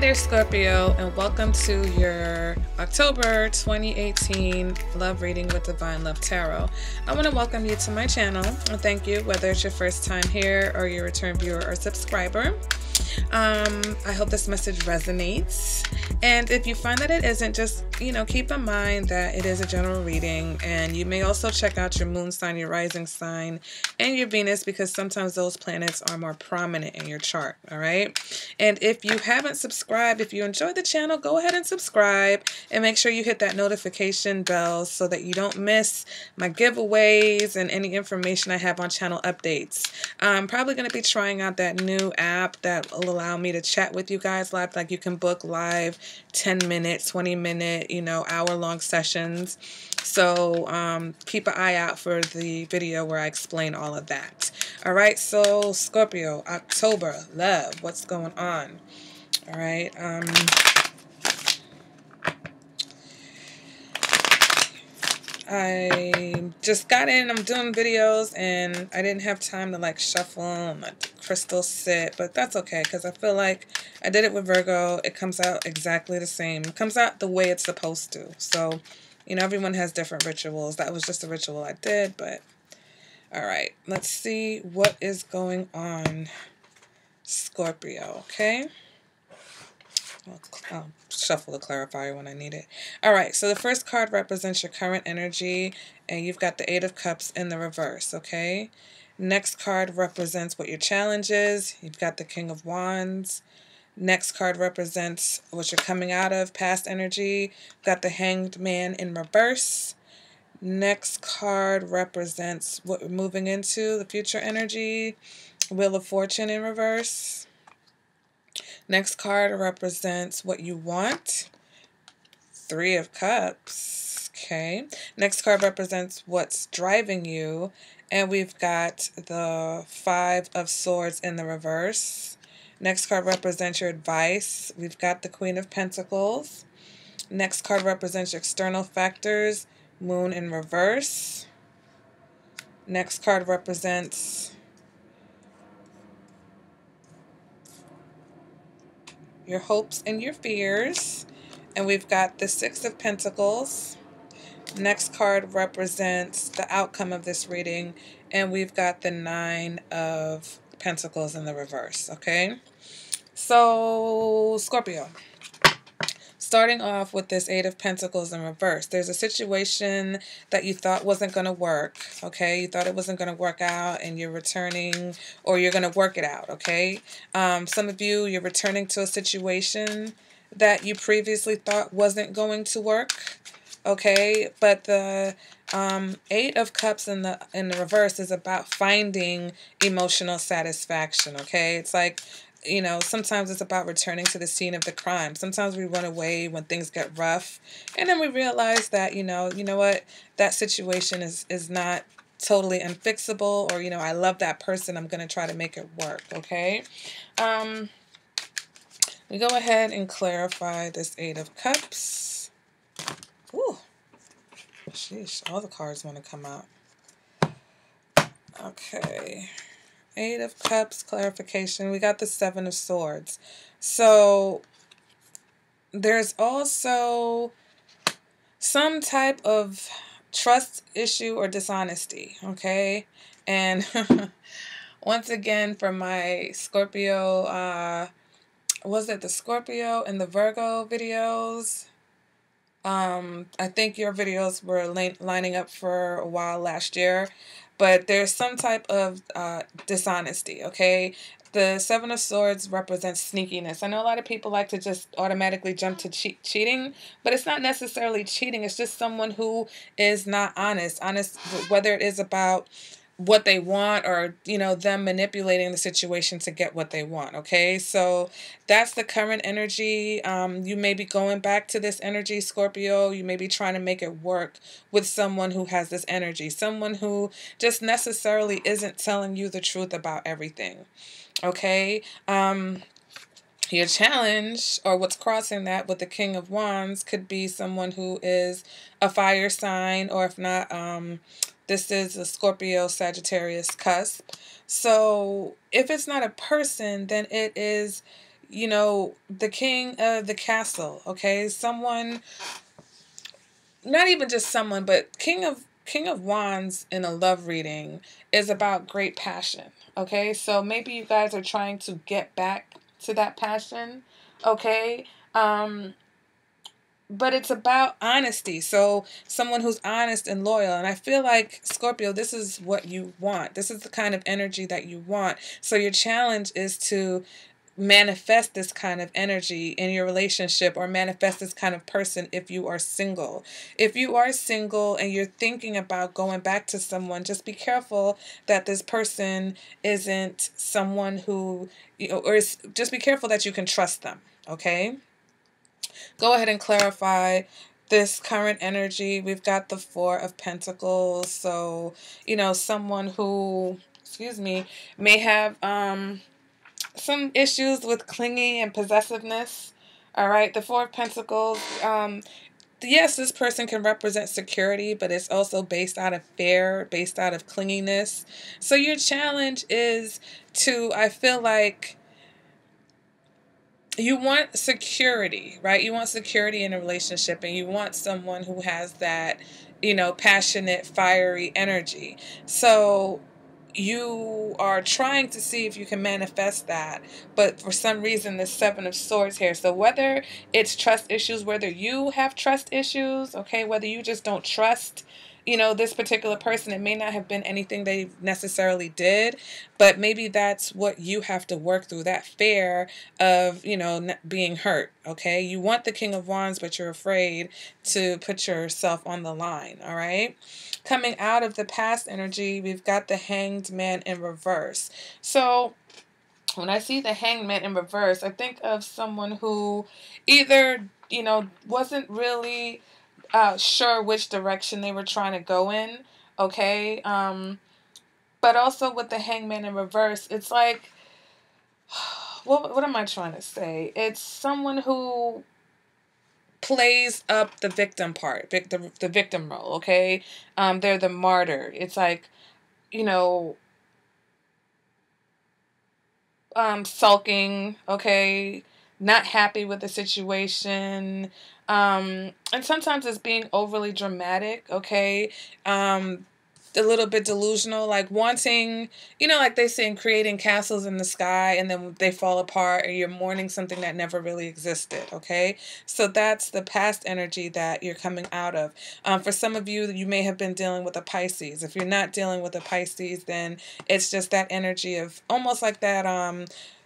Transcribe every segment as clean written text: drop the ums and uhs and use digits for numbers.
there, Scorpio, and welcome to your October 2018 Love Reading with Divine Love Tarot. I want to welcome you to my channel and thank you, whether it's your first time here or your return viewer or subscriber. I hope this message resonates, and if you find that it isn't, just keep in mind that it is a general reading, and you may also check out your moon sign, your rising sign, and your Venus, because sometimes those planets are more prominent in your chart. All right, and if you haven't subscribed, if you enjoy the channel, go ahead and subscribe and make sure you hit that notification bell so that you don't miss my giveaways and any information I have on channel updates. I'm probably going to be trying out that new app that will allow me to chat with you guys live. Like, you can book live 10-minute, 20-minute, hour-long sessions. So keep an eye out for the video where I explain all of that. All right, so Scorpio, October, love, what's going on? All right. I just got in, I'm doing videos, and I didn't have time to like shuffle and let the crystals sit, but that's okay, because I feel like I did it with Virgo. It comes out exactly the same. It comes out the way it's supposed to. So, everyone has different rituals. That was just a ritual I did, but all right, let's see what is going on, Scorpio, okay? I'll shuffle the clarifier when I need it. All right, so the first card represents your current energy, and you've got the Eight of Cups in the reverse, okay? Next card represents what your challenge is. You've got the King of Wands. Next card represents what you're coming out of, past energy. You've got the Hanged Man in reverse. Next card represents what we're moving into, the future energy. Wheel of Fortune in reverse. Next card represents what you want. Three of Cups. Okay. Next card represents what's driving you. And we've got the Five of Swords in the reverse. Next card represents your advice. We've got the Queen of Pentacles. Next card represents your external factors. Moon in reverse. Next card represents your hopes and your fears, and we've got the Six of Pentacles. Next card represents the outcome of this reading, and we've got the Nine of Pentacles in the reverse. Okay, so Scorpio, starting off with this Eight of Pentacles in reverse, there's a situation that you thought wasn't going to work, okay? You thought it wasn't going to work out, and you're returning, or you're going to work it out, okay? Some of you, you're returning to a situation that you previously thought wasn't going to work, okay? But the Eight of Cups in the reverse is about finding emotional satisfaction, okay? It's like, sometimes it's about returning to the scene of the crime. Sometimes we run away when things get rough, and then we realize that, you know what, that situation is not totally unfixable, or, I love that person, I'm going to try to make it work, okay? We go ahead and clarify this Eight of Cups. Ooh, sheesh, all the cards want to come out. Okay. Eight of Cups, clarification. We got the Seven of Swords. So there's also some type of trust issue or dishonesty, okay? And once again, for my Scorpio, was it the Scorpio and the Virgo videos? I think your videos were lining up for a while last year. But there's some type of dishonesty, okay? The Seven of Swords represents sneakiness. I know a lot of people like to just automatically jump to cheating, but it's not necessarily cheating. It's just someone who is not honest, whether it is about what they want, or them manipulating the situation to get what they want, okay? So that's the current energy. You may be going back to this energy, Scorpio. You may be trying to make it work with someone who has this energy, someone who just necessarily isn't telling you the truth about everything, okay? Your challenge, or what's crossing that with the King of Wands, could be someone who is a fire sign, or if not, this is a Scorpio Sagittarius cusp. So if it's not a person, then it is you know, the king of the castle, okay? Someone, not even just someone, but King of Wands in a love reading is about great passion, okay? So maybe you guys are trying to get back to that passion, okay? But it's about honesty. So someone who's honest and loyal. And I feel like, Scorpio, this is what you want. This is the kind of energy that you want. So your challenge is to manifest this kind of energy in your relationship, or manifest this kind of person if you are single. If you are single and you're thinking about going back to someone, just be careful that this person isn't someone who, you know, just be careful that you can trust them, okay? Go ahead and clarify this current energy. We've got the Four of Pentacles. So, you know, someone who, excuse me, may have some issues with clingy and possessiveness. All right, the Four of Pentacles. Yes, this person can represent security, but it's also based out of fear, based out of clinginess. So your challenge is to, I feel like, you want security, right? You want security in a relationship, and you want someone who has that, you know, passionate, fiery energy. So you are trying to see if you can manifest that, but for some reason the Seven of Swords here. So whether it's trust issues, whether you have trust issues, okay, whether you just don't trust, you know, this particular person, it may not have been anything they necessarily did, but maybe that's what you have to work through, that fear of, you know, being hurt, okay? You want the King of Wands, but you're afraid to put yourself on the line, all right? Coming out of the past energy, we've got the Hanged Man in reverse. So when I see the Hanged Man in reverse, I think of someone who either, you know, wasn't really sure which direction they were trying to go in, okay? But also with the Hangman in reverse, it's like, what am I trying to say? It's someone who plays up the victim part, the victim role, okay? They're the martyr. It's like, you know, sulking, okay, not happy with the situation, and sometimes it's being overly dramatic, okay, a little bit delusional, like wanting, you know, like they say, in creating castles in the sky, and then they fall apart, and you're mourning something that never really existed, okay? So that's the past energy that you're coming out of. For some of you, you may have been dealing with a Pisces. If you're not dealing with a Pisces, then it's just that energy of almost like that,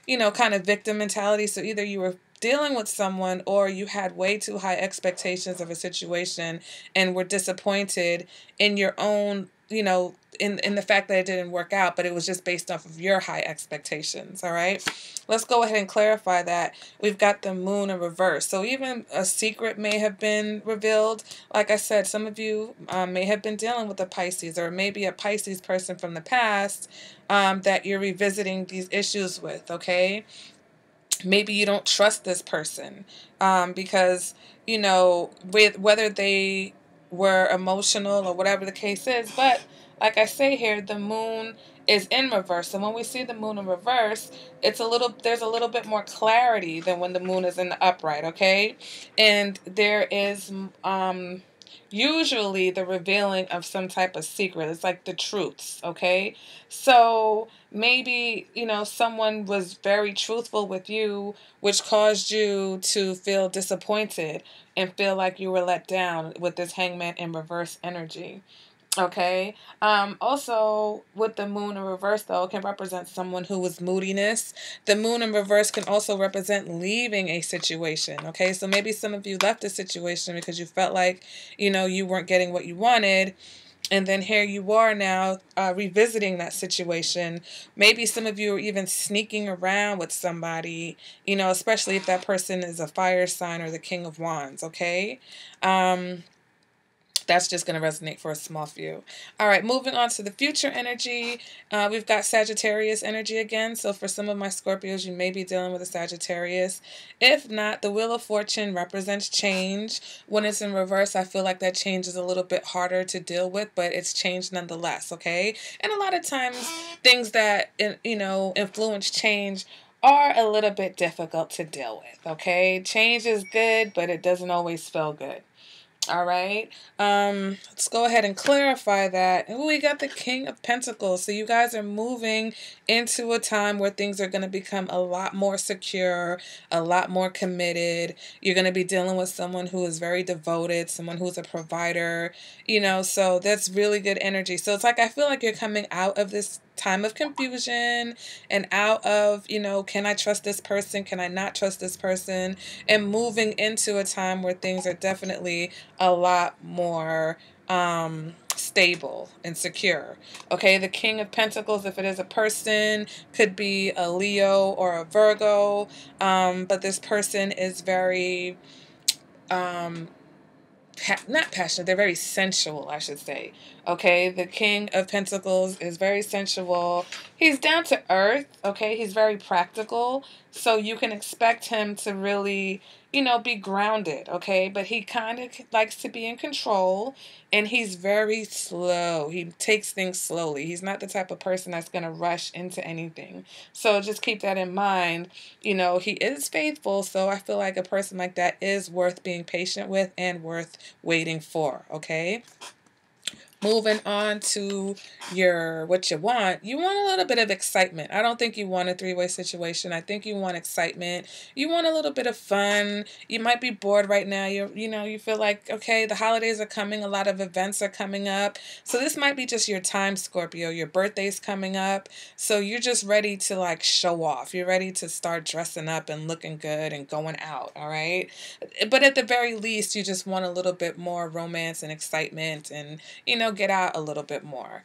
you know, kind of victim mentality. So either you were dealing with someone, or you had way too high expectations of a situation and were disappointed in your own, you know, in the fact that it didn't work out, but it was just based off of your high expectations, all right? Let's go ahead and clarify that. We've got the Moon in reverse. So even a secret may have been revealed. Like I said, some of you may have been dealing with a Pisces, or maybe a Pisces person from the past that you're revisiting these issues with, okay? Maybe you don't trust this person because, you know, with whether they were emotional or whatever the case is. But like I say here, the moon is in reverse. And when we see the moon in reverse, there's a little bit more clarity than when the moon is in the upright, okay? And there is usually the revealing of some type of secret. It's like the truths, okay? So maybe, you know, someone was very truthful with you, which caused you to feel disappointed and feel like you were let down with this Hangman in reverse energy. Okay. Also, with the moon in reverse, though, it can represent someone who was moodiness. The moon in reverse can also represent leaving a situation. Okay. So maybe some of you left a situation because you felt like, you know, you weren't getting what you wanted. And then here you are now revisiting that situation. Maybe some of you are even sneaking around with somebody, you know, especially if that person is a fire sign or the King of Wands. Okay. That's just going to resonate for a small few. All right, moving on to the future energy. We've got Sagittarius energy again. So for some of my Scorpios, you may be dealing with a Sagittarius. If not, the Wheel of Fortune represents change. When it's in reverse, I feel like that change is a little bit harder to deal with, but it's change nonetheless, okay? And a lot of times, things that, you know, influence change are a little bit difficult to deal with, okay? Change is good, but it doesn't always feel good. All right. Let's go ahead and clarify that. And we got the King of Pentacles. So you guys are moving into a time where things are going to become a lot more secure, a lot more committed. You're going to be dealing with someone who is very devoted, someone who's a provider, you know, so that's really good energy. So it's like, I feel like you're coming out of this time of confusion and out of, you know, can I trust this person? Can I not trust this person? And moving into a time where things are definitely a lot more stable and secure. Okay, the King of Pentacles, if it is a person, could be a Leo or a Virgo, but this person is very not passionate, they're very sensual, I should say. Okay, the King of Pentacles is very sensual. He's down to earth, okay? He's very practical, so you can expect him to really, you know, be grounded, okay? But he kind of likes to be in control, and he's very slow. He takes things slowly. He's not the type of person that's going to rush into anything. So just keep that in mind. You know, he is faithful, so I feel like a person like that is worth being patient with and worth waiting for, okay? Moving on to what you want. You want a little bit of excitement. I don't think you want a three-way situation. I think you want excitement. You want a little bit of fun. You might be bored right now. You feel like, okay, the holidays are coming. A lot of events are coming up. So this might be just your time, Scorpio. Your birthday's coming up. So you're just ready to like show off. You're ready to start dressing up and looking good and going out, all right? But at the very least, you just want a little bit more romance and excitement and, you know, get out a little bit more.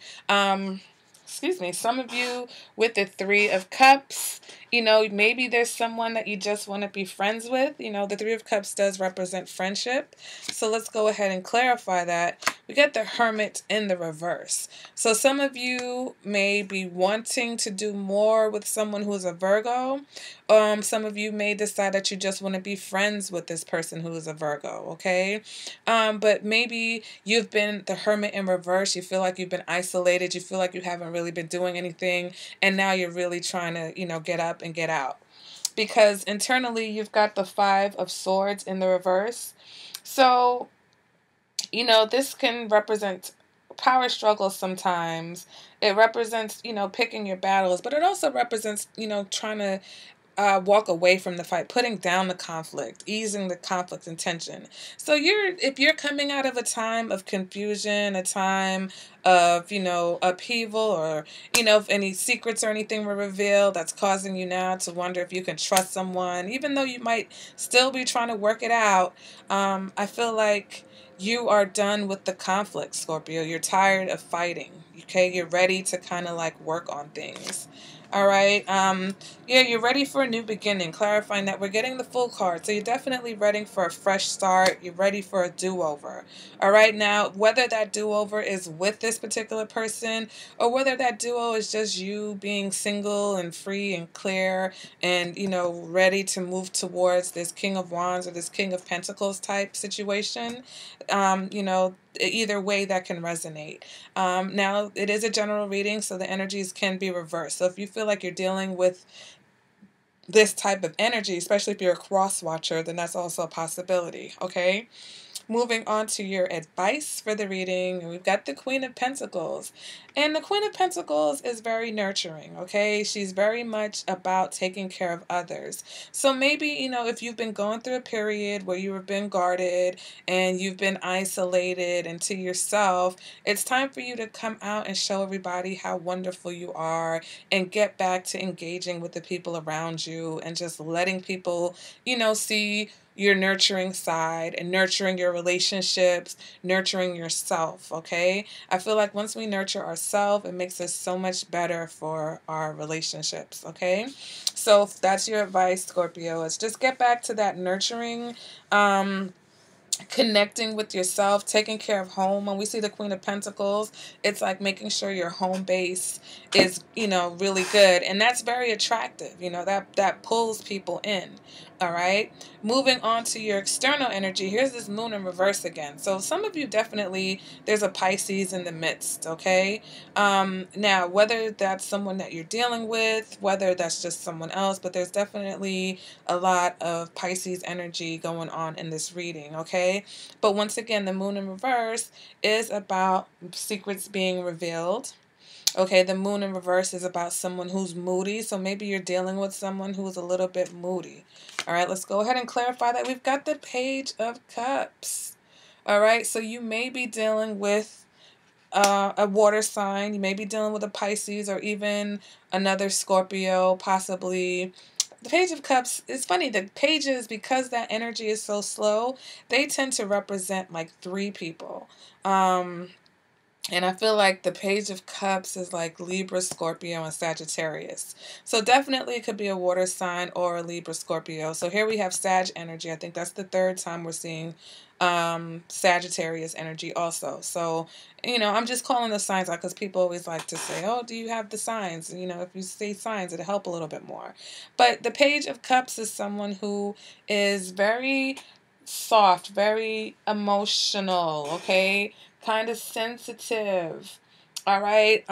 Excuse me, some of you with the Three of Cups, you know, maybe there's someone that you just want to be friends with. You know, the Three of Cups does represent friendship. So let's go ahead and clarify that. We get the Hermit in the reverse. So some of you may be wanting to do more with someone who's a Virgo. Some of you may decide that you just want to be friends with this person who is a Virgo, okay? But maybe you've been the Hermit in reverse. You feel like you've been isolated. You feel like you haven't really been doing anything. And now you're really trying to, you know, get up and get out. Because internally you've got the Five of Swords in the reverse. So, you know, this can represent power struggles sometimes. It represents, you know, picking your battles. But it also represents, you know, trying to walk away from the fight, putting down the conflict, easing the conflict and tension. So if you're coming out of a time of confusion, a time of, you know, upheaval, or, you know, if any secrets or anything were revealed that's causing you now to wonder if you can trust someone, even though you might still be trying to work it out, I feel like you are done with the conflict, Scorpio. You're tired of fighting, okay? You're ready to kind of like work on things. All right. Yeah, you're ready for a new beginning. Clarifying that we're getting the full card. So you're definitely ready for a fresh start. You're ready for a do-over. All right. Now, whether that do-over is with this particular person or whether that duo is just you being single and free and clear and, you know, ready to move towards this King of Wands or this King of Pentacles type situation, you know, either way that can resonate. Now, it is a general reading, so the energies can be reversed. So if you feel like you're dealing with this type of energy, especially if you're a cross watcher, then that's also a possibility, okay? Moving on to your advice for the reading, we've got the Queen of Pentacles. And the Queen of Pentacles is very nurturing, okay? She's very much about taking care of others. So maybe, you know, if you've been going through a period where you have been guarded and you've been isolated and to yourself, it's time for you to come out and show everybody how wonderful you are and get back to engaging with the people around you and just letting people, you know, see your nurturing side and nurturing your relationships, nurturing yourself, okay? I feel like once we nurture ourselves, it makes us so much better for our relationships, okay? So if that's your advice, Scorpio, is just get back to that nurturing, connecting with yourself, taking care of home. When we see the Queen of Pentacles, it's like making sure your home base is, you know, really good. And that's very attractive. You know, that pulls people in. All right. Moving on to your external energy, here's this moon in reverse again. So some of you definitely, there's a Pisces in the midst, okay? Now, whether that's someone that you're dealing with, whether that's just someone else, but there's definitely a lot of Pisces energy going on in this reading, okay? But once again, the moon in reverse is about secrets being revealed. Okay, the moon in reverse is about someone who's moody. So maybe you're dealing with someone who's a little bit moody. All right, let's go ahead and clarify that. We've got the Page of Cups. All right, so you may be dealing with a water sign. You may be dealing with a Pisces or even another Scorpio, possibly. The Page of Cups, it's funny, the pages, because that energy is so slow, they tend to represent like 3 people. And I feel like the Page of Cups is like Libra, Scorpio, and Sagittarius. So definitely it could be a water sign or a Libra, Scorpio. So here we have Sag energy. I think that's the 3rd time we're seeing Sagittarius energy also. So, you know, I'm just calling the signs out because people always like to say, oh, do you have the signs? You know, if you say signs, it'll help a little bit more. But the Page of Cups is someone who is very soft, very emotional, okay? Kind of sensitive. All right.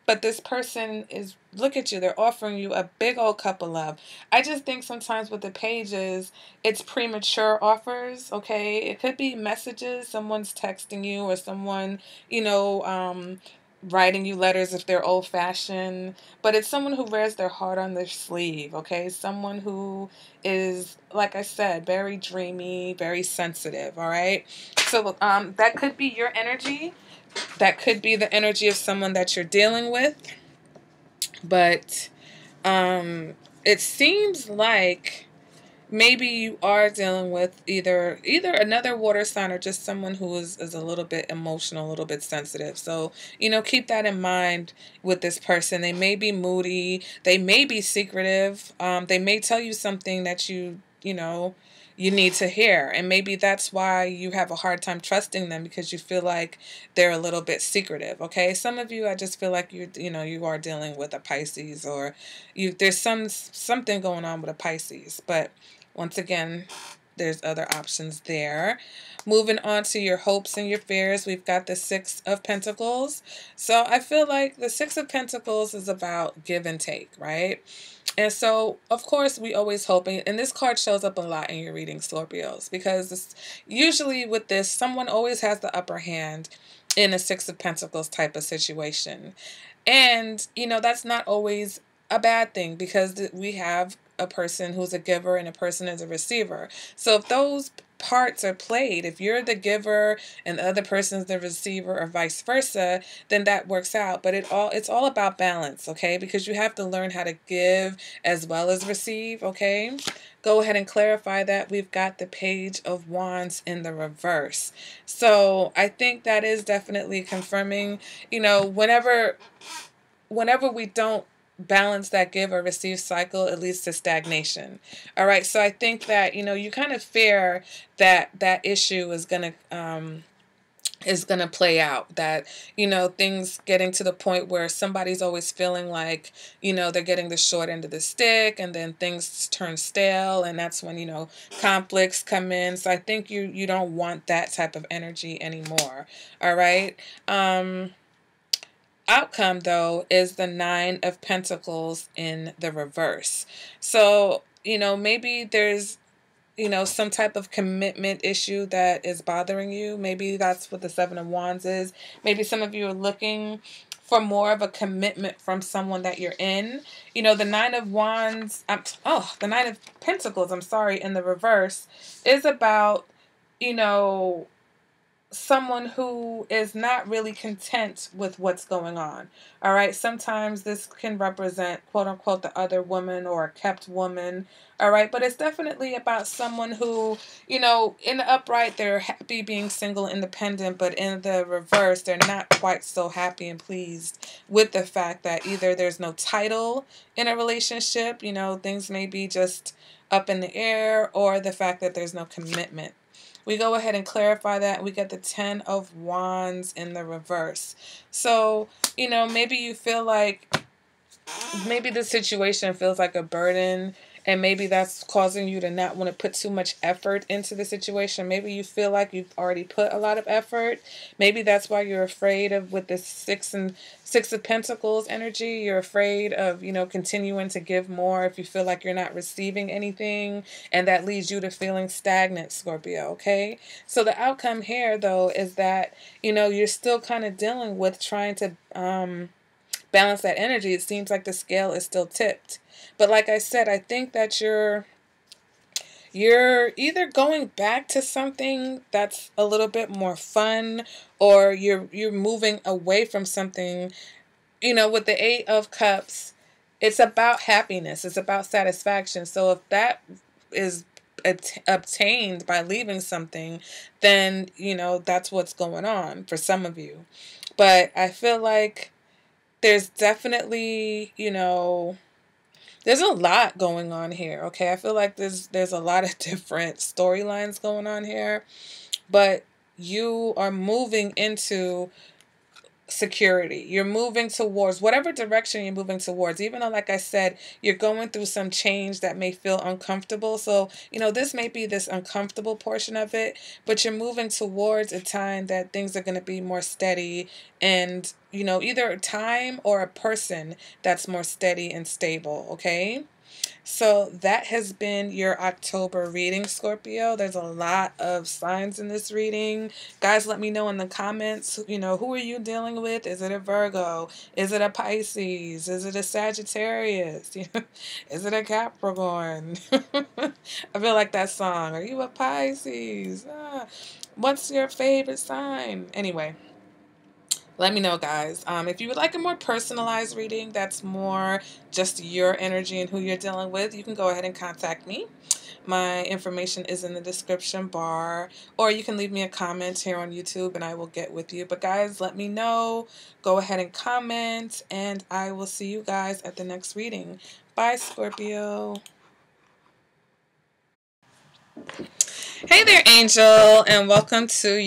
But this person is, look at you, they're offering you a big old cup of love. I just think sometimes with the pages, it's premature offers, okay? It could be messages, someone's texting you, or someone, you know, writing you letters if they're old fashioned, but it's someone who wears their heart on their sleeve, okay? Someone who is, like I said, very dreamy, very sensitive, all right? So that could be your energy. That could be the energy of someone that you're dealing with. But it seems like maybe you are dealing with either another water sign or just someone who is a little bit emotional, a little bit sensitive. So, you know, keep that in mind with this person. They may be moody. They may be secretive. They may tell you something that you know, you need to hear. And maybe that's why you have a hard time trusting them, because you feel like they're a little bit secretive. Okay. Some of you, I just feel like you are dealing with a Pisces, or there's something going on with a Pisces. But once again, there's other options there. Moving on to your hopes and your fears, we've got the 6 of Pentacles. So I feel like the 6 of Pentacles is about give and take, right? And so, of course, we always hoping, and this card shows up a lot in your reading, Scorpios, because usually with this, someone always has the upper hand in a 6 of Pentacles type of situation. And, you know, that's not always a bad thing, because we have a person who's a giver and a person is a receiver. So if those parts are played, if you're the giver and the other person's the receiver, or vice versa, then that works out. But it's all about balance, okay? Because you have to learn how to give as well as receive, okay? Go ahead and clarify that. We've got the Page of Wands in the reverse. So I think that is definitely confirming, you know, whenever we don't balance that give or receive cycle, it leads to stagnation. All right. So I think that, you know, you kind of fear that that issue is going to play out, that, you know, things getting to the point where somebody's always feeling like, you know, they're getting the short end of the stick, and then things turn stale, and that's when, you know, conflicts come in. So I think you don't want that type of energy anymore. All right. Outcome, though, is the 9 of Pentacles in the reverse. So, you know, maybe there's, you know, some type of commitment issue that is bothering you. Maybe that's what the 7 of Wands is. Maybe some of you are looking for more of a commitment from someone that you're in. You know, the 9 of Wands, the 9 of Pentacles, I'm sorry, in the reverse is about, you know, someone who is not really content with what's going on. All right. Sometimes this can represent, quote unquote, the other woman or a kept woman. All right. But it's definitely about someone who, you know, in the upright, they're happy being single, independent, but in the reverse, they're not quite so happy and pleased with the fact that either there's no title in a relationship, you know, things may be just up in the air, or the fact that there's no commitment. We go ahead and clarify that. We get the 10 of Wands in the reverse. So, you know, maybe you feel like, maybe the situation feels like a burden, and maybe that's causing you to not want to put too much effort into the situation. Maybe you feel like you've already put a lot of effort. Maybe that's why you're afraid of, with this Six of Pentacles energy, you're afraid of, continuing to give more if you feel like you're not receiving anything, and that leads you to feeling stagnant, Scorpio, okay? So the outcome here, though, is that, you're still kind of dealing with trying to balance that energy. It seems like the scale is still tipped. But like I said, I think that you're either going back to something that's a little bit more fun, or you're moving away from something. With the Eight of Cups, it's about happiness. It's about satisfaction. So if that is obtained by leaving something, then, that's what's going on for some of you. But I feel like there's definitely, there's a lot going on here, okay? I feel like there's a lot of different storylines going on here, but you are moving into security. You're moving towards whatever direction you're moving towards, even though, like I said, you're going through some change that may feel uncomfortable. So, this may be this uncomfortable portion of it, but you're moving towards a time that things are going to be more steady, and, either a time or a person that's more steady and stable, okay? So that has been your October reading, Scorpio. There's a lot of signs in this reading. Guys, let me know in the comments, who are you dealing with? Is it a Virgo? Is it a Pisces? Is it a Sagittarius? Is it a Capricorn? I feel like that song. Are you a Pisces? What's your favorite sign? Anyway. Let me know, guys. If you would like a more personalized reading that's more just your energy and who you're dealing with, you can go ahead and contact me. My information is in the description bar, or you can leave me a comment here on YouTube and I will get with you. But guys, let me know. Go ahead and comment, and I will see you guys at the next reading. Bye, Scorpio. Hey there, Angel, and welcome to